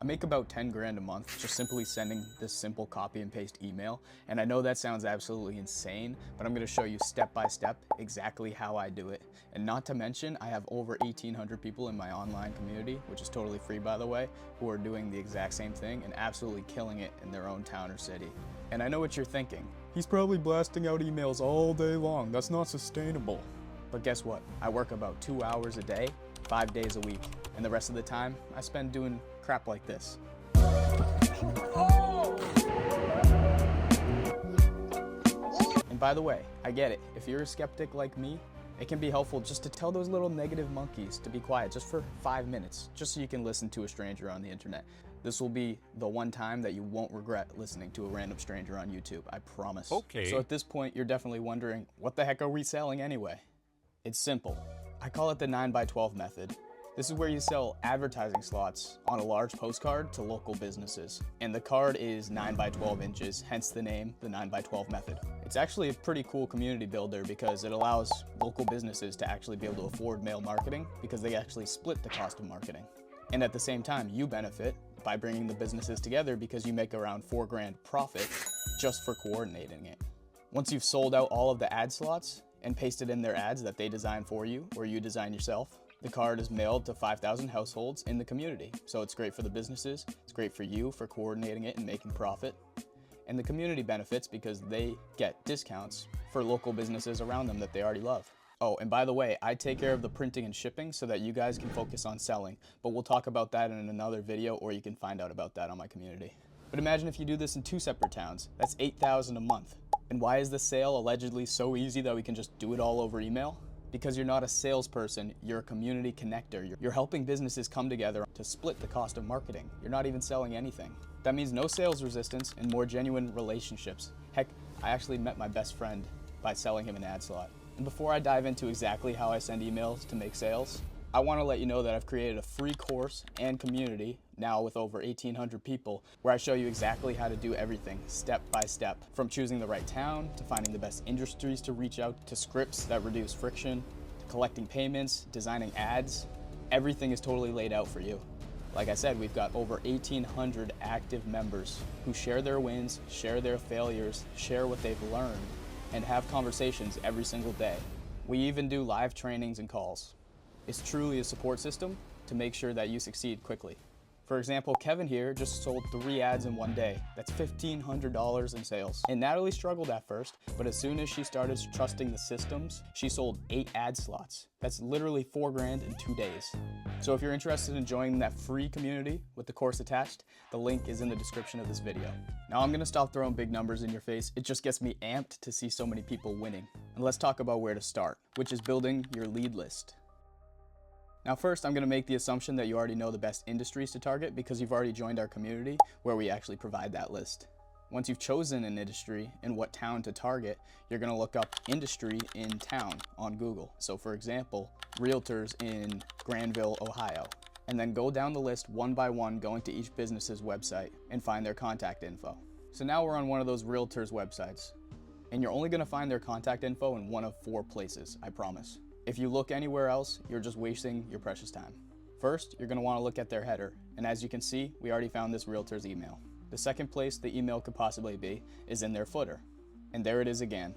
I make about 10 grand a month just simply sending this simple copy and paste email. And I know that sounds absolutely insane, but I'm gonna show you step by step exactly how I do it. And not to mention, I have over 1,800 people in my online community, which is totally free by the way, who are doing the exact same thing and absolutely killing it in their own town or city. And I know what you're thinking. He's probably blasting out emails all day long. That's not sustainable. But guess what? I work about 2 hours a day, 5 days a week. And the rest of the time, I spend doing crap like this. And by the way, I get it. If you're a skeptic like me, it can be helpful just to tell those little negative monkeys to be quiet just for 5 minutes, just so you can listen to a stranger on the internet. This will be the one time that you won't regret listening to a random stranger on YouTube, I promise. Okay. So at this point, you're definitely wondering, what the heck are we selling anyway? It's simple. I call it the 9x12 method. This is where you sell advertising slots on a large postcard to local businesses. And the card is 9x12 inches, hence the name, the 9x12 method. It's actually a pretty cool community builder because it allows local businesses to actually be able to afford mail marketing because they actually split the cost of marketing. And at the same time, you benefit by bringing the businesses together because you make around 4 grand profit just for coordinating it. Once you've sold out all of the ad slots and pasted in their ads that they design for you or you design yourself, the card is mailed to 5,000 households in the community. So it's great for the businesses, it's great for you for coordinating it and making profit. And the community benefits because they get discounts for local businesses around them that they already love. Oh, and by the way, I take care of the printing and shipping so that you guys can focus on selling, but we'll talk about that in another video, or you can find out about that on my community. But imagine if you do this in 2 separate towns, that's 8,000 a month. And why is the sale allegedly so easy that we can just do it all over email? Because you're not a salesperson, you're a community connector. You're helping businesses come together to split the cost of marketing. You're not even selling anything. That means no sales resistance and more genuine relationships. Heck, I actually met my best friend by selling him an ad slot. And before I dive into exactly how I send emails to make sales, I want to let you know that I've created a free course and community, now with over 1,800 people, where I show you exactly how to do everything step by step, from choosing the right town, to finding the best industries to reach out, to scripts that reduce friction, to collecting payments, designing ads. Everything is totally laid out for you. Like I said, we've got over 1,800 active members who share their wins, share their failures, share what they've learned, and have conversations every single day. We even do live trainings and calls. It's truly a support system to make sure that you succeed quickly. For example, Kevin here just sold 3 ads in one day. That's $1,500 in sales. And Natalie struggled at first, but as soon as she started trusting the systems, she sold 8 ad slots. That's literally 4 grand in 2 days. So if you're interested in joining that free community with the course attached, the link is in the description of this video. Now I'm gonna stop throwing big numbers in your face. It just gets me amped to see so many people winning. And let's talk about where to start, which is building your lead list. Now first, I'm going to make the assumption that you already know the best industries to target because you've already joined our community where we actually provide that list. Once you've chosen an industry and what town to target, you're going to look up industry in town on Google. So for example, realtors in Granville, Ohio. And then go down the list one by one, going to each business's website and find their contact info. So now we're on one of those realtors' websites. And you're only going to find their contact info in one of 4 places, I promise. If you look anywhere else, you're just wasting your precious time. First, you're going to want to look at their header, and as you can see, we already found this realtor's email. The second place the email could possibly be is in their footer, and there it is again.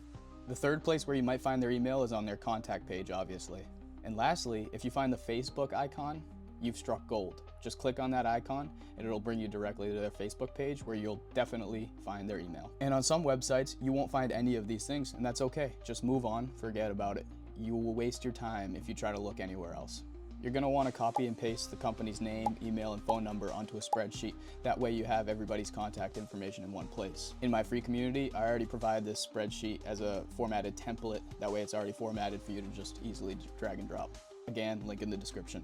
The third place where you might find their email is on their contact page, obviously. And lastly, if you find the Facebook icon, you've struck gold. Just click on that icon and it'll bring you directly to their Facebook page where you'll definitely find their email. And on some websites, you won't find any of these things, and that's okay. Just move on, forget about it. You will waste your time if you try to look anywhere else. You're going to want to copy and paste the company's name, email, and phone number onto a spreadsheet. That way you have everybody's contact information in one place. In my free community, I already provide this spreadsheet as a formatted template. That way it's already formatted for you to just easily drag and drop. Again, link in the description.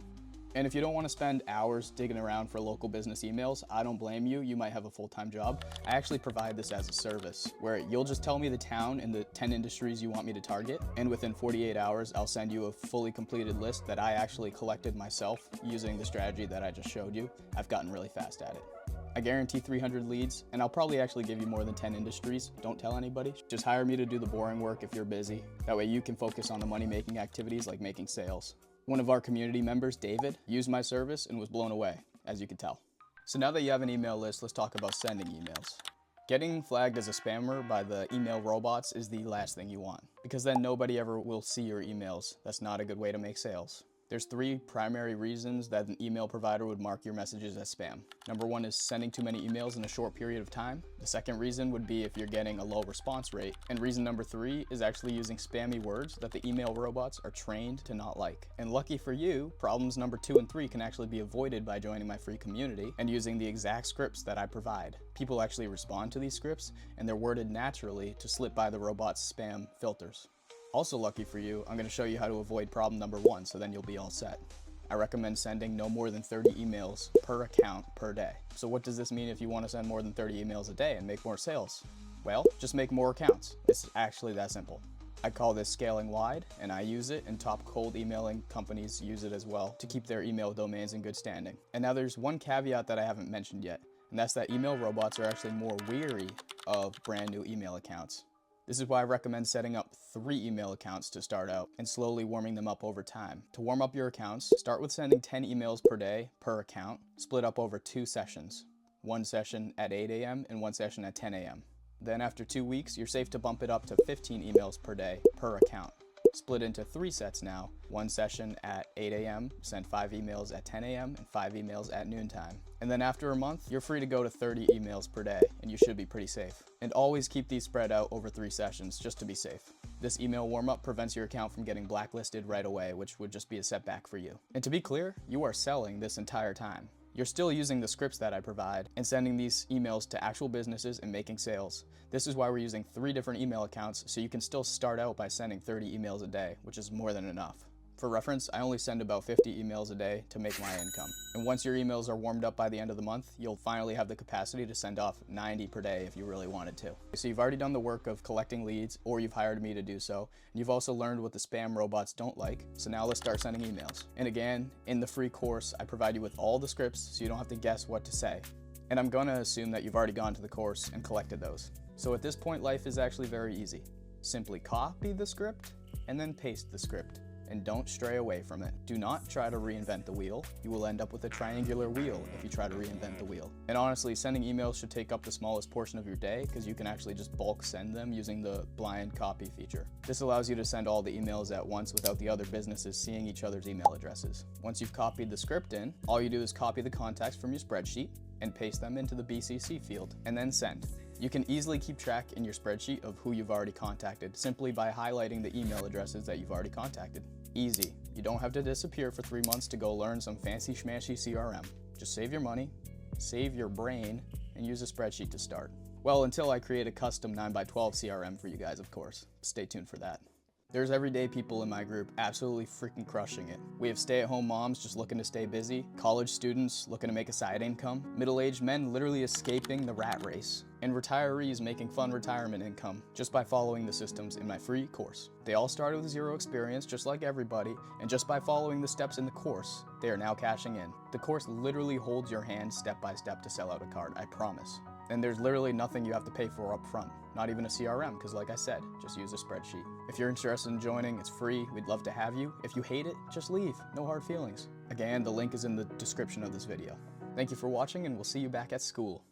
And if you don't want to spend hours digging around for local business emails, I don't blame you. You might have a full-time job. I actually provide this as a service where you'll just tell me the town and the 10 industries you want me to target. And within 48 hours, I'll send you a fully completed list that I actually collected myself using the strategy that I just showed you. I've gotten really fast at it. I guarantee 300 leads, and I'll probably actually give you more than 10 industries. Don't tell anybody. Just hire me to do the boring work if you're busy. That way you can focus on the money-making activities like making sales. One of our community members, David, used my service and was blown away, as you can tell. So now that you have an email list, let's talk about sending emails. Getting flagged as a spammer by the email robots is the last thing you want, because then nobody ever will see your emails. That's not a good way to make sales. There's 3 primary reasons that an email provider would mark your messages as spam. Number 1 is sending too many emails in a short period of time. The second reason would be if you're getting a low response rate. And reason number 3 is actually using spammy words that the email robots are trained to not like. And lucky for you, problems number 2 and 3 can actually be avoided by joining my free community and using the exact scripts that I provide. People actually respond to these scripts, and they're worded naturally to slip by the robot's spam filters. Also lucky for you, I'm going to show you how to avoid problem number 1, so then you'll be all set. I recommend sending no more than 30 emails per account per day. So what does this mean if you want to send more than 30 emails a day and make more sales? Well, just make more accounts. It's actually that simple. I call this scaling wide, and I use it, and top cold emailing companies use it as well to keep their email domains in good standing. And now there's one caveat that I haven't mentioned yet, and that's that email robots are actually more weary of brand new email accounts. This is why I recommend setting up 3 email accounts to start out and slowly warming them up over time. To warm up your accounts, start with sending 10 emails per day per account, split up over 2 sessions. 1 session at 8 a.m. and 1 session at 10 a.m. Then after 2 weeks, you're safe to bump it up to 15 emails per day per account. Split into 3 sets now. 1 session at 8 a.m., send 5 emails at 10 a.m. and 5 emails at noontime. And then after a month, you're free to go to 30 emails per day, and you should be pretty safe. And always keep these spread out over 3 sessions, just to be safe. This email warm-up prevents your account from getting blacklisted right away, which would just be a setback for you. And to be clear, you are selling this entire time. You're still using the scripts that I provide and sending these emails to actual businesses and making sales. This is why we're using 3 different email accounts, so you can still start out by sending 30 emails a day, which is more than enough. For reference, I only send about 50 emails a day to make my income. And once your emails are warmed up by the end of the month, you'll finally have the capacity to send off 90 per day if you really wanted to. So you've already done the work of collecting leads, or you've hired me to do so. And you've also learned what the spam robots don't like. So now let's start sending emails. And again, in the free course, I provide you with all the scripts so you don't have to guess what to say. And I'm gonna assume that you've already gone to the course and collected those. So at this point, life is actually very easy. Simply copy the script and then paste the script. And don't stray away from it. Do not try to reinvent the wheel. You will end up with a triangular wheel if you try to reinvent the wheel. And honestly, sending emails should take up the smallest portion of your day because you can actually just bulk send them using the blind copy feature. This allows you to send all the emails at once without the other businesses seeing each other's email addresses. Once you've copied the script in, all you do is copy the contacts from your spreadsheet and paste them into the BCC field, and then send. You can easily keep track in your spreadsheet of who you've already contacted simply by highlighting the email addresses that you've already contacted. Easy. You don't have to disappear for 3 months to go learn some fancy schmancy CRM. Just save your money, save your brain, and use a spreadsheet to start. Well, until I create a custom 9x12 CRM for you guys, of course. Stay tuned for that. There's everyday people in my group absolutely freaking crushing it. We have stay-at-home moms just looking to stay busy, college students looking to make a side income, middle-aged men literally escaping the rat race, and retirees making fun retirement income just by following the systems in my free course. They all started with 0 experience, just like everybody, and just by following the steps in the course, they are now cashing in. The course literally holds your hand step by step to sell out a card, I promise. And there's literally nothing you have to pay for up front, not even a CRM, because like I said, just use a spreadsheet. If you're interested in joining, it's free, we'd love to have you. If you hate it, just leave, no hard feelings. Again, the link is in the description of this video. Thank you for watching, and we'll see you back at school.